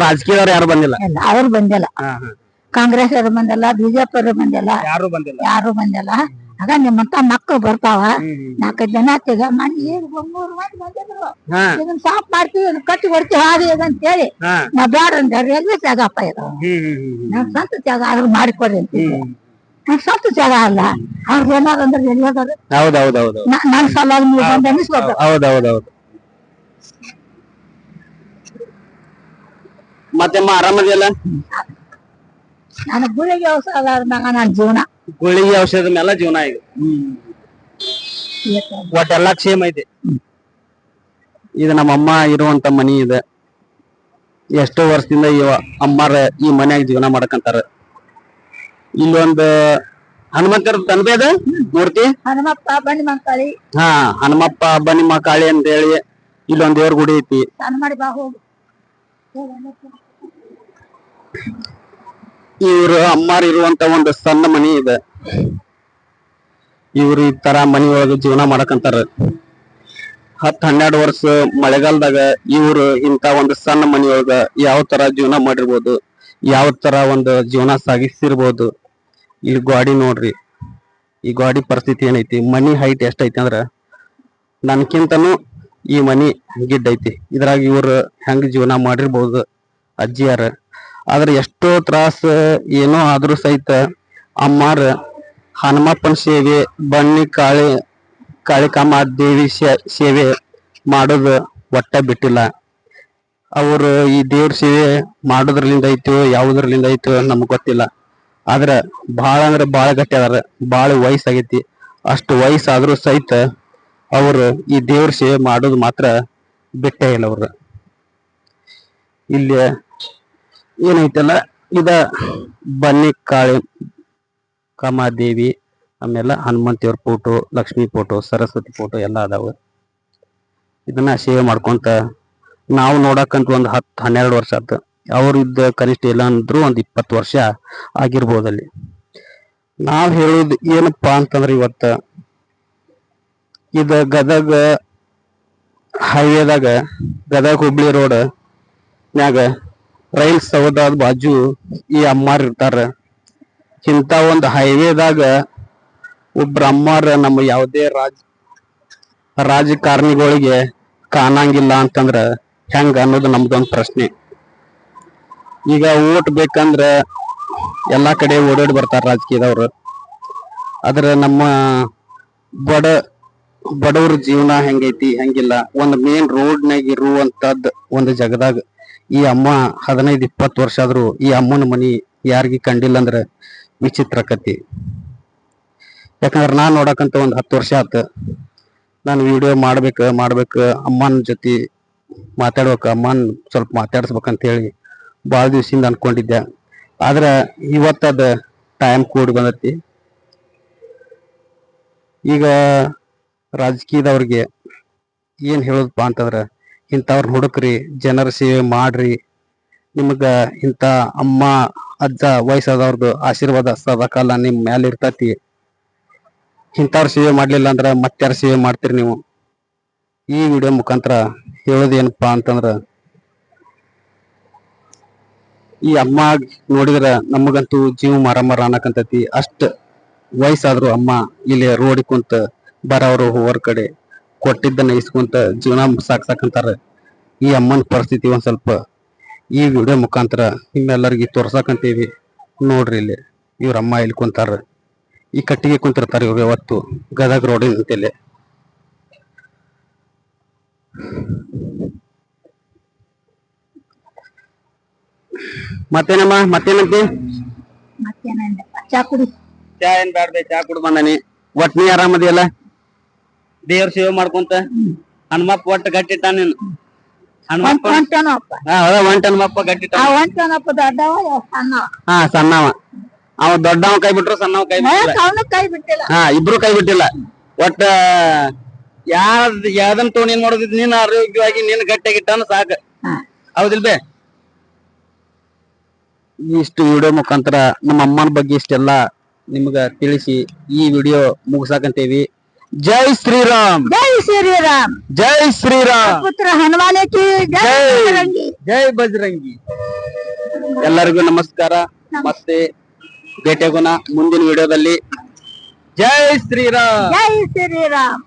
ರಾಜಕೀಯದವ್ರು ಯಾರು ಬಂದಿಲ್ಲ? ಅವ್ರು ಬಂದಿಲ್ಲ. ಕಾಂಗ್ರೆಸ್ ಅವರು ಬಂದಿಲ್ಲ, ಬಿಜೆಪಿ ಅವರು ಬಂದಿಲ್ಲ, ಯಾರು ಬಂದಿಲ್ಲ. ಆಗ ನಿಮ್ಮಂತ ಮಕ್ಕಳು ಬರ್ತಾವ, 4 ಜನ ಈಗ ಮನೆ 3 ಮಂದಿ ಬಂದಿದ್ರು, ಇದನ್ನ ಸಾಫ್ ಮಾಡ್ತೀವಿ, ಕಟ್ಟಿ ಕೊಡ್ತೀವಿ ಹಾಗೆ ಅಂತ ಹೇಳಿ ನಾ ಬ್ಯಾಡ ಅಂದ. ರೈಲ್ವೆ ಜಾಗಪ್ಪ ಇದು, ನನ್ ಸ್ವಂತ ಜಾಗ ಆದ್ರೂ ಮಾಡಿಕೊಡಿ ಅಂತಿದ್ದೆ. ನನ್ ಸ್ವಂತ ಜಾಗ ಅಲ್ಲ, ಅವ್ರು ಏನಾದ್ರು ಅಂದ್ರೆ ಎಲ್ಲಾದ್ರು ನನ್ ಸಲ ನೀವು ಬಂದು ಅನಿಸ್ಬೇಕು. ಮತ್ತೆ ಆರಾಮದಿಯಲ್ಲ? ನಾನು ಗುಳಿಗೆ ಔಷಧ ಆದ್ಮ್ಯಾಗ ನನ್ನ ಜೀವನ, ಗುಳಿಗೆ ಔಷಧ ಮೇಲೆ ಜೀವನ ಈಗ ಒಟ್ಟೆಲ್ಲಾ ಕ್ಷೇಮ ಐತಿ. ಇದು ನಮ್ಮಮ್ಮ ಇರುವಂತ ಮನಿ ಇದೆ. ಎಷ್ಟೋ ವರ್ಷದಿಂದ ಅಮ್ಮಾರ ಈ ಮನ್ಯಾಗ ಜೀವನ ಮಾಡಕಂತಾರ. ಇಲ್ಲೊಂದು ಹನುಮಂತರ ತಂದೆ ಅದ ಮೂರ್ತಿ, ಹನುಮಪ್ಪ ಬನ್ನಿ ಮಕ್ಕಳಿ. ಹನುಮಪ್ಪ ಬನ್ನಿ ಮಕ್ಕಳಿ ಅಂತ ಹೇಳಿ ಇಲ್ಲೊಂದ್ ದೇವ್ರ ಗುಡಿ ಐತಿ. ಇವ್ರು ಅಮ್ಮಾರ್ ಇರುವಂತ ಒಂದು ಸಣ್ಣ ಮನಿ ಇದೆ. ಇವ್ರು ಈ ತರ ಮನಿ ಒಳಗ ಜೀವನ ಮಾಡಕಂತಾರ. 10-12 ವರ್ಷ ಮಳೆಗಾಲದಾಗ ಇವ್ರು ಇಂತ ಒಂದು ಸಣ್ಣ ಮನಿ ಒಳಗ ಯಾವ ತರ ಜೀವನ ಮಾಡಿರ್ಬೋದು, ಯಾವ ತರ ಒಂದು ಜೀವನ ಸಾಗಿಸಿರ್ಬೋದು. ಇಲ್ಲಿ ಗಾಡಿ ನೋಡ್ರಿ, ಈ ಗಾಡಿ ಪರಿಸ್ಥಿತಿ ಏನೈತಿ. ಮನಿ ಹೈಟ್ ಎಷ್ಟ ಐತಿ ಅಂದ್ರ ನನ್ಕಿಂತನೂ ಈ ಮನಿ ಗಿಡ್ಡ ಐತಿ. ಇದ್ರಾಗ ಇವ್ರು ಹೆಂಗ್ ಜೀವನ ಮಾಡಿರ್ಬೋದು ಅಜ್ಜಿಯಾರ. ಆದ್ರೆ ಎಷ್ಟೋ ತ್ರಾಸ ಏನೋ ಆದ್ರೂ ಸಹಿತ ಅಮ್ಮಾರ ಹನುಮಪ್ಪನ ಸೇವೆ, ಬನ್ನಿ ಕಾಳಿಕಾಂಬ ದೇವಿ ಸೇವೆ ಮಾಡೋದು ಒಟ್ಟ ಬಿಟ್ಟಿಲ್ಲ. ಅವರು ಈ ದೇವ್ರ ಸೇವೆ ಮಾಡೋದ್ರಲಿಂದ ಐತೋ ಯಾವುದ್ರಲಿಂದ ಐತೋ ನಮಗ್ ಗೊತ್ತಿಲ್ಲ. ಆದ್ರ ಬಾಳ ಅಂದ್ರೆ ಬಾಳ ಗಟ್ಟಿ ಅದಾರ, ಬಾಳ ವಯಸ್ಸಾಗೈತಿ. ಅಷ್ಟು ವಯಸ್ಸಾದ್ರೂ ಸಹಿತ ಅವರು ಈ ದೇವ್ರ ಸೇವೆ ಮಾಡೋದು ಮಾತ್ರ ಬಿಟ್ಟೇ ಇಲ್ಲ. ಅವ್ರ ಇಲ್ಲಿ ಏನೈತಲ್ಲ, ಇದ ಬನ್ನಿ ಕಾಮಾದೇವಿ, ಆಮೇಲೆ ಹನುಮಂತಿಯವ್ರ photo, Lakshmi photo, Saraswati photo ಎಲ್ಲ ಅದಾವ. ಇದನ್ನ ಸೇವೆ ಮಾಡ್ಕೊಂತ ನಾವು ನೋಡಕಂತ ಒಂದ್ 10-12 ವರ್ಷ ಆತ. ಅವ್ರಿದ್ದ ಕನಿಷ್ಠ ಇಲ್ಲ ಅಂದ್ರು ಒಂದ್ 20 ವರ್ಷ ಆಗಿರ್ಬೋದಲ್ಲಿ. ನಾವ್ ಹೇಳುದು ಏನಪ್ಪಾ ಅಂತಂದ್ರ, ಇವತ್ತ ಇದ ಗದಗ ಹೈವೇದಾಗ, ಗದಗ ಹುಬ್ಳಿ ರೋಡ್ ನ್ಯಾಗ ರೈಲ್ ಸೌದಾದ ಬಾಜು ಈ ಅಮ್ಮಾರ್ ಇರ್ತಾರ. ಇಂತ ಒಂದು ಹೈವೇದಾಗ ಒಬ್ರ ಅಮ್ಮಾರ ನಮ್ಮ ಯಾವುದೇ ರಾಜಕಾರಣಿಗಳಿಗೆ ಕಾಣಂಗಿಲ್ಲ ಅಂತಂದ್ರ ಹೆಂಗ ಅನ್ನೋದು ನಮ್ದೊಂದು ಪ್ರಶ್ನೆ. ಈಗ ಓಟ್ ಬೇಕಂದ್ರ ಎಲ್ಲಾ ಕಡೆ ಓಡಾಡಿ ಬರ್ತಾರ ರಾಜಕೀಯದವ್ರು. ಆದ್ರ ನಮ್ಮ ಬಡವ್ರ ಜೀವನ ಹೆಂಗೈತಿ ಹೆಂಗಿಲ್ಲ. ಒಂದ್ ಮೇನ್ ರೋಡ್ನಾಗ ಇರುವಂತದ್ ಒಂದು ಜಗದಾಗ ಈ ಅಮ್ಮ 15-20 ವರ್ಷ ಆದ್ರೂ ಈ ಅಮ್ಮನ ಮನಿ ಯಾರಿಗಿ ಕಂಡಿಲ್ಲ ಅಂದ್ರ ವಿಚಿತ್ರ ಕತಿ. ಯಾಕಂದ್ರ ನಾನ್ ನೋಡಕಂತ ಒಂದ್ 10 ವರ್ಷ ಆತ. ನಾನು ವಿಡಿಯೋ ಮಾಡ್ಬೇಕು ಅಮ್ಮನ ಜೊತೆ ಮಾತಾಡ್ಬೇಕು, ಅಮ್ಮನ್ ಸ್ವಲ್ಪ ಮಾತಾಡ್ಸ್ಬೇಕಂತ ಹೇಳಿ ಬಾಳ ದಿವ್ಸದಿಂದ ಅನ್ಕೊಂಡಿದ್ದೆ. ಆದ್ರ ಇವತ್ತದ ಟೈಮ್ ಕೂಡಿ ಬಂದತಿ. ಈಗ ರಾಜಕೀಯದವ್ರಿಗೆ ಏನ್ ಹೇಳೋದಪ್ಪ ಅಂತಂದ್ರ, ಇಂಥವ್ರನ್ನ ಹುಡುಕ್ರಿ, ಜನರ ಸೇವೆ ಮಾಡ್ರಿ. ನಿಮಗ ಇಂಥ ಅಮ್ಮ ಅಜ್ಜ ವಯಸ್ಸಾದವ್ರದ್ದು ಆಶೀರ್ವಾದ ಸದಾಕಾಲ ನಿಮ್ ಮ್ಯಾಲ ಇರ್ತತಿ. ಇಂಥವ್ರ ಸೇವೆ ಮಾಡ್ಲಿಲ್ಲ ಅಂದ್ರ ಮತ್ತಾರ ಸೇವೆ ಮಾಡ್ತೀರಿ ನೀವು. ಈ ವಿಡಿಯೋ ಮುಖಾಂತರ ಹೇಳೋದೇನಪ್ಪಾ ಅಂತಂದ್ರ, ಈ ಅಮ್ಮ ನೋಡಿದ್ರ ನಮಗಂತೂ ಜೀವ ಮರ ಅನ್ನಕಂತತಿ. ಅಷ್ಟ ವಯಸ್ಸಾದ್ರು ಅಮ್ಮ ಇಲ್ಲಿ ರೋಡಿ ಕುಂತ ಬರವ್ರು ಹೋಗೋರ್ ಕಡೆ ಕೊಟ್ಟಿದ್ದನ್ನ ಇಸ್ಕೊಂತ ಜೀವನ ಸಾಕ್ಸಕಂತಾರ. ಈ ಅಮ್ಮನ ಪರಿಸ್ಥಿತಿ ಒಂದ್ ಸ್ವಲ್ಪ ಈ ವಿಡಿಯೋ ಮುಖಾಂತರ ನಿಮ್ಮೆಲ್ಲರಿಗೆ ತೋರ್ಸಾಕಂತೀವಿ. ನೋಡ್ರಿ, ಇಲ್ಲಿ ಇವ್ರ ಅಮ್ಮ ಇಲ್ಲಿ ಕುಂತಾರ. ಈ ಕಟ್ಟಿಗೆ ಕುಂತಿರ್ತಾರ ಇವ್ರು ಯಾವತ್ತು ಗದಗ ರೋಡಿನ ಅಂತೆಲೆ. ಮತ್ತೇನಮ್ಮ, ಮತ್ತೇನಂತಿ? ಚಾ ಏನ್ ಬ್ಯಾಡ್ದೆ, ಚಾ ಕುಡ್ ಬಂದಾನಿ. ಒಟ್ ನೀ ಆರಾಮದಿಯಲ್ಲ? ದೇವ್ರ ಸೇವೆ ಮಾಡ್ಕೊಂತ ಹನುಮಪ್ಪ ಒಟ್ಟು ಗಟ್ಟಿಟ್ಟ ನೀನು. ಹನುಮಪ್ಪ ಗಟ್ಟಿಟ್ಟ. ಸಣ್ಣವ ಅವ ದೊಡ್ಡವ ಕೈ ಬಿಟ್ರು, ಸಣ್ಣವ ಕೈ ಬಿಟ್ಟಿಲ್ಲ. ಇಬ್ರು ಕೈ ಬಿಟ್ಟಿಲ್ಲ. ಒಟ್ಟ ಯಾವ್ದನ್ ತಗೊಂಡ್ ಏನ್ ಮಾಡೋದಿದ್, ನೀನ್ ಆರೋಗ್ಯವಾಗಿ ನೀನ್ ಗಟ್ಟಿಯಾಗಿಟ್ಟಾನ ಸಾಕ. ಹೌದಿಲ್ ಬೇ? ಇಷ್ಟು ವಿಡಿಯೋ ಮುಖಾಂತರ ನಮ್ಮ ಅಮ್ಮನ ಬಗ್ಗೆ ಇಷ್ಟೆಲ್ಲ ನಿಮ್ಗ ತಿಳಿಸಿ ಈ ವಿಡಿಯೋ ಮುಗಿಸಾಕಂತೇವಿ. ಜೈ ಶ್ರೀರಾಮ್, ಜೈ ಶ್ರೀರಾಮ್, ಜೈ ಶ್ರೀರಾಮ್. ಪುತ್ರ ಹನುಮಾನ ಕಿ ಜೈ, ಜೈ ಬಜರಂಗಿ. ಎಲ್ಲರಿಗೂ ನಮಸ್ಕಾರ. ಮತ್ತೆ ಭೇಟಿಯಾಗೋಣ ಮುಂದಿನ ವಿಡಿಯೋದಲ್ಲಿ. ಜೈ ಶ್ರೀರಾಮ್. ಜೈ ಶ್ರೀರಾಮ್.